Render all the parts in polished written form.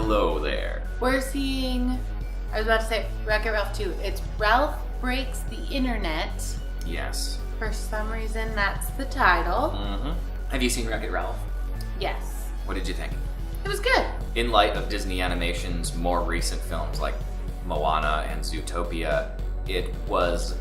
hello there. We're seeing, I was about to say Wreck-It Ralph 2. It's Ralph Breaks the Internet. Yes. For some reason, that's the title. Mm-hmm. Have you seen Wreck-It Ralph? Yes. What did you think? It was good. In light of Disney Animation's more recent films like Moana and Zootopia, it was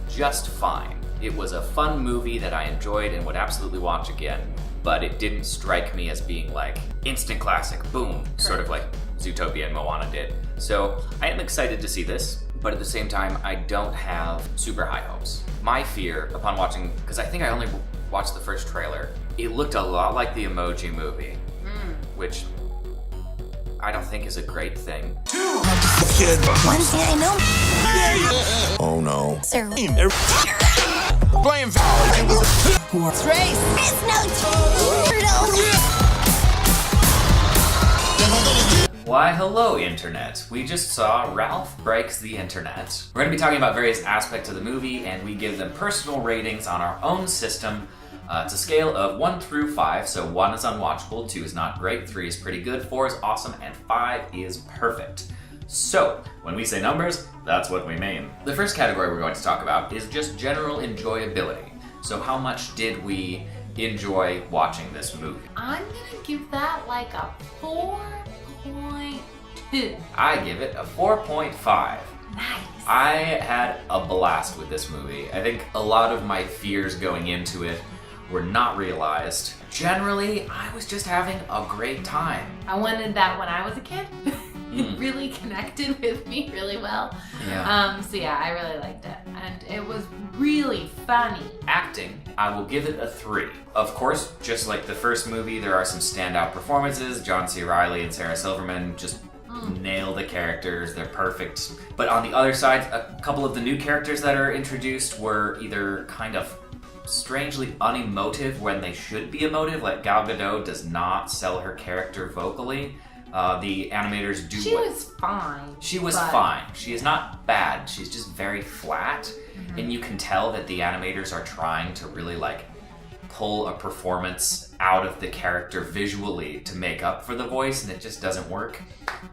just fine. It was a fun movie that I enjoyed and would absolutely watch again, but it didn't strike me as being like instant classic, boom, sort of like Zootopia and Moana did. So I am excited to see this, but at the same time, I don't have super high hopes. My fear upon watching, because I think I only watched the first trailer, it looked a lot like the Emoji Movie, which I don't think is a great thing. One thing I know. Oh no. Sir. Blame Trace. It's no turtle. Why hello Internet. We just saw Ralph Breaks the Internet. We're going to be talking about various aspects of the movie and we give them personal ratings on our own system. It's a scale of 1 through 5, so 1 is unwatchable, 2 is not great, 3 is pretty good, 4 is awesome, and 5 is perfect. So, when we say numbers, that's what we mean. The first category we're going to talk about is just general enjoyability. So how much did we enjoy watching this movie? I'm gonna give that like a 4.2. I give it a 4.5. Nice. I had a blast with this movie. I think a lot of my fears going into it were not realized. Generally, I was just having a great time. I wanted that when I was a kid. It really connected with me really well. Yeah. So yeah, I really liked it. And it was really funny. Acting, I will give it a 3. Of course, just like the first movie, there are some standout performances. John C. Reilly and Sarah Silverman just nail the characters, they're perfect. But on the other side, a couple of the new characters that are introduced were either kind of strangely unemotive when they should be emotive, like Gal Gadot does not sell her character vocally. The animators do She was fine. She was fine. She is not bad, she's just very flat. And you can tell that the animators are trying to really like pull a performance out of the character visually to make up for the voice, and it just doesn't work.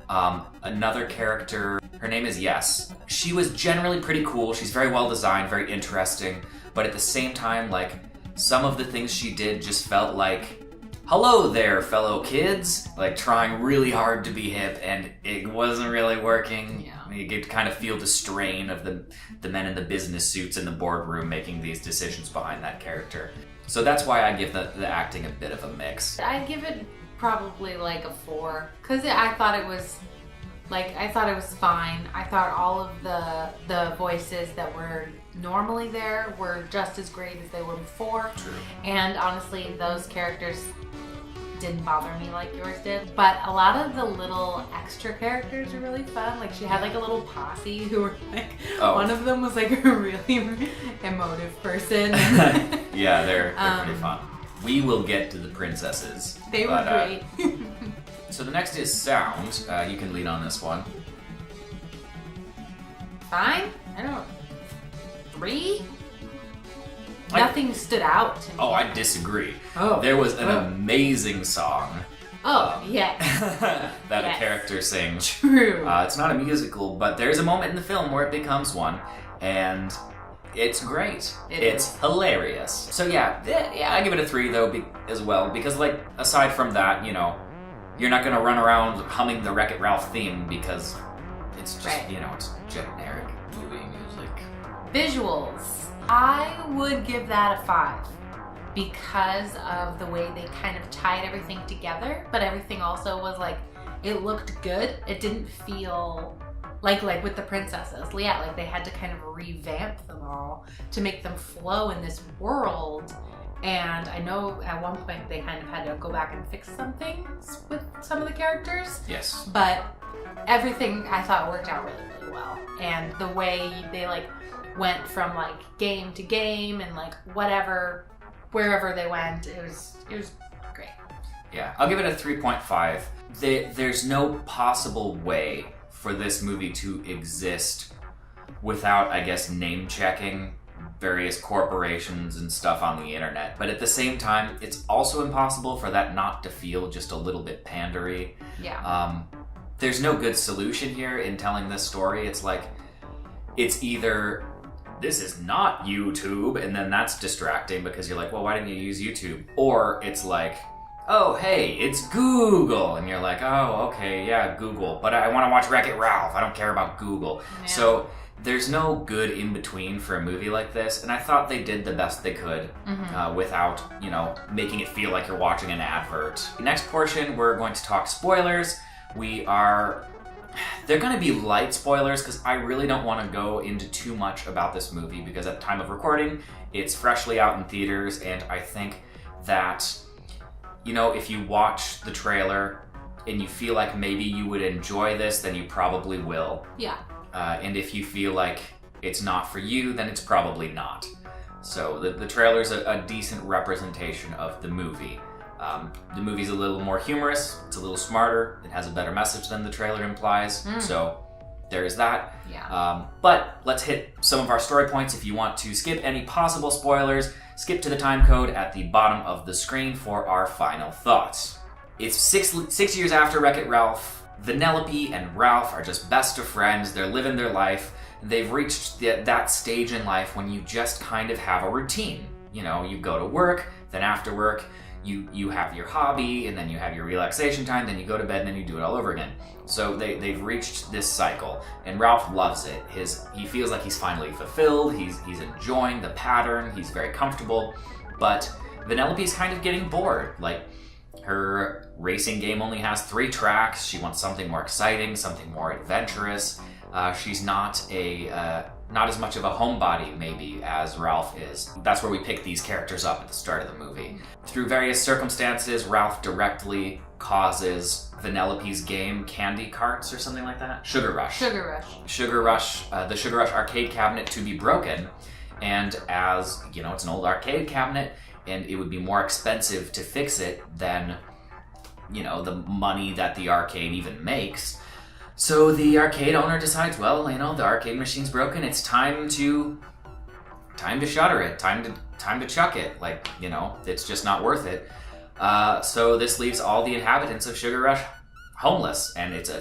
Another character, her name is Yes. She was generally pretty cool. She's very well designed, very interesting, but at the same time, like, some of the things she did just felt like, hello there, fellow kids, like trying really hard to be hip, and it wasn't really working. Yeah. You could kind of feel the strain of the men in the business suits in the boardroom making these decisions behind that character. So that's why I give the acting a bit of a mix. I'd give it probably like a 4, because I thought it was fine. I thought all of the voices that were normally there were just as great as they were before. True. And honestly, those characters didn't bother me like yours did. But a lot of the little extra characters are really fun. Like she had like a little posse who were like, one of them was like a really emotive person. Yeah, they're pretty fun. We will get to the princesses. They were great. So the next is sound. You can lead on this one. Fine. I don't. 3? Nothing stood out to me. Oh, I disagree. Oh. There was an amazing song. Yes. that a character sings. True. It's not a musical, but there's a moment in the film where it becomes one, and it's great. It's hilarious. So yeah, I give it a 3 though as well, because like aside from that, you know, you're not gonna run around humming the Wreck-It Ralph theme because it's just you know, it's generic movie music. Visuals. I would give that a 5 because of the way they kind of tied everything together, but everything also was like, it looked good. It didn't feel like with the princesses. Yeah, like they had to kind of revamp them all to make them flow in this world. And I know at one point they kind of had to go back and fix some things with some of the characters. Yes. But everything I thought worked out really, really well. And the way they like went from like game to game and like whatever, wherever they went, it was great. Yeah, I'll give it a 3.5. There's no possible way for this movie to exist without, I guess, name-checking various corporations and stuff on the internet. But at the same time, it's also impossible for that not to feel just a little bit pandery. Yeah. there's no good solution here in telling this story. It's like, it's either this is not YouTube, and then that's distracting because you're like, well, why didn't you use YouTube? Or it's like, oh, hey, it's Google, and you're like, oh, okay, yeah, Google, but I want to watch Wreck-It Ralph. I don't care about Google. Yeah. So there's no good in between for a movie like this, and I thought they did the best they could without, making it feel like you're watching an advert. Next portion, we're going to talk spoilers. They're going to be light spoilers because I really don't want to go into too much about this movie because at the time of recording, it's freshly out in theaters, and I think that, if you watch the trailer and you feel like maybe you would enjoy this, then you probably will. Yeah. And if you feel like it's not for you, then it's probably not. So the trailer's a decent representation of the movie. The movie's a little more humorous, it's a little smarter, it has a better message than the trailer implies, so there's that. Yeah. But let's hit some of our story points. If you want to skip any possible spoilers, skip to the time code at the bottom of the screen for our final thoughts. It's six years after Wreck-It Ralph. Vanellope and Ralph are just best of friends, they're living their life. They've reached that stage in life when you just kind of have a routine. You go to work, then after work, you have your hobby, and then you have your relaxation time, then you go to bed, and then you do it all over again. So they've reached this cycle, and Ralph loves it. He feels like he's finally fulfilled, he's enjoying the pattern, he's very comfortable, but Vanellope's kind of getting bored. Like, her racing game only has 3 tracks, she wants something more exciting, something more adventurous. She's not as much of a homebody, maybe, as Ralph is. That's where we pick these characters up at the start of the movie. Through various circumstances, Ralph directly causes Vanellope's game, Candy Carts or something like that? Sugar Rush. The Sugar Rush arcade cabinet to be broken. And as, it's an old arcade cabinet, and it would be more expensive to fix it than, the money that the arcade even makes. So the arcade owner decides, well, the arcade machine's broken. It's time to shutter it. Time to chuck it. Like, it's just not worth it. So this leaves all the inhabitants of Sugar Rush homeless, and it's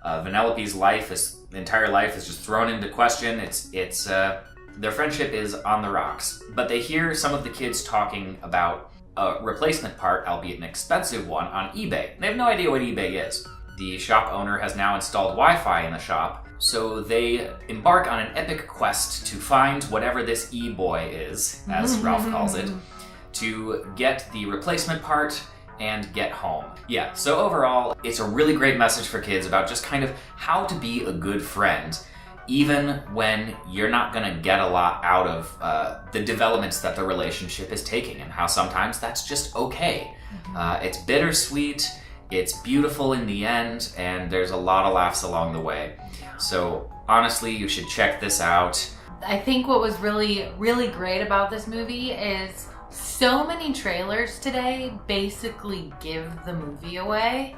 Vanellope's entire life is just thrown into question. It's their friendship is on the rocks. But they hear some of the kids talking about a replacement part, albeit an expensive one, on eBay. They have no idea what eBay is. The shop owner has now installed Wi-Fi in the shop, so they embark on an epic quest to find whatever this e-boy is, as Ralph calls it, to get the replacement part and get home. Yeah, so overall, it's a really great message for kids about just kind of how to be a good friend, even when you're not gonna get a lot out of the developments that the relationship is taking, and how sometimes that's just okay. It's bittersweet, it's beautiful in the end, and there's a lot of laughs along the way. So honestly, you should check this out. I think what was really, really great about this movie is so many trailers today basically give the movie away.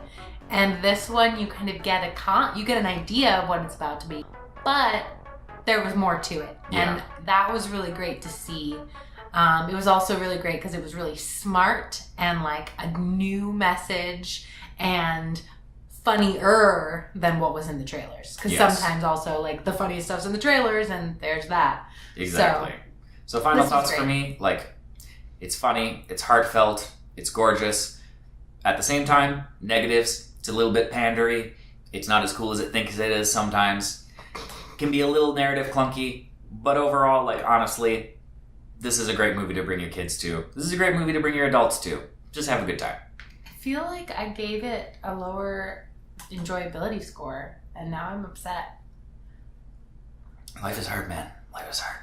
And this one, you kind of get an idea of what it's about to be. But there was more to it. Yeah. And that was really great to see. It was also really great because it was really smart and like a new message and funnier than what was in the trailers. Because sometimes also like the funniest stuff's in the trailers, and there's that. Exactly. So final thoughts for me, like, it's funny, it's heartfelt, it's gorgeous. At the same time, negatives, it's a little bit pandery. It's not as cool as it thinks it is sometimes. It can be a little narrative clunky, but overall, like, honestly, this is a great movie to bring your kids to. This is a great movie to bring your adults to. Just have a good time. I feel like I gave it a lower enjoyability score, and now I'm upset. Life is hard, man. Life is hard.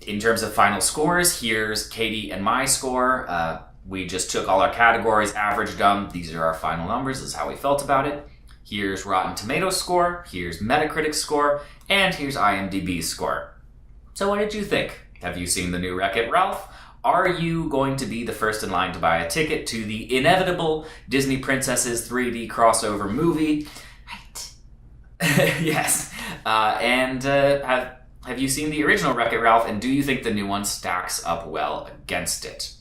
In terms of final scores, here's Katie and my score. We just took all our categories, averaged them. These are our final numbers. This is how we felt about it. Here's Rotten Tomatoes score. Here's Metacritic's score. And here's IMDb's score. So what did you think? Have you seen the new Wreck-It Ralph? Are you going to be the first in line to buy a ticket to the inevitable Disney Princesses 3D crossover movie? Right. Yes. Have you seen the original Wreck-It Ralph, and do you think the new one stacks up well against it?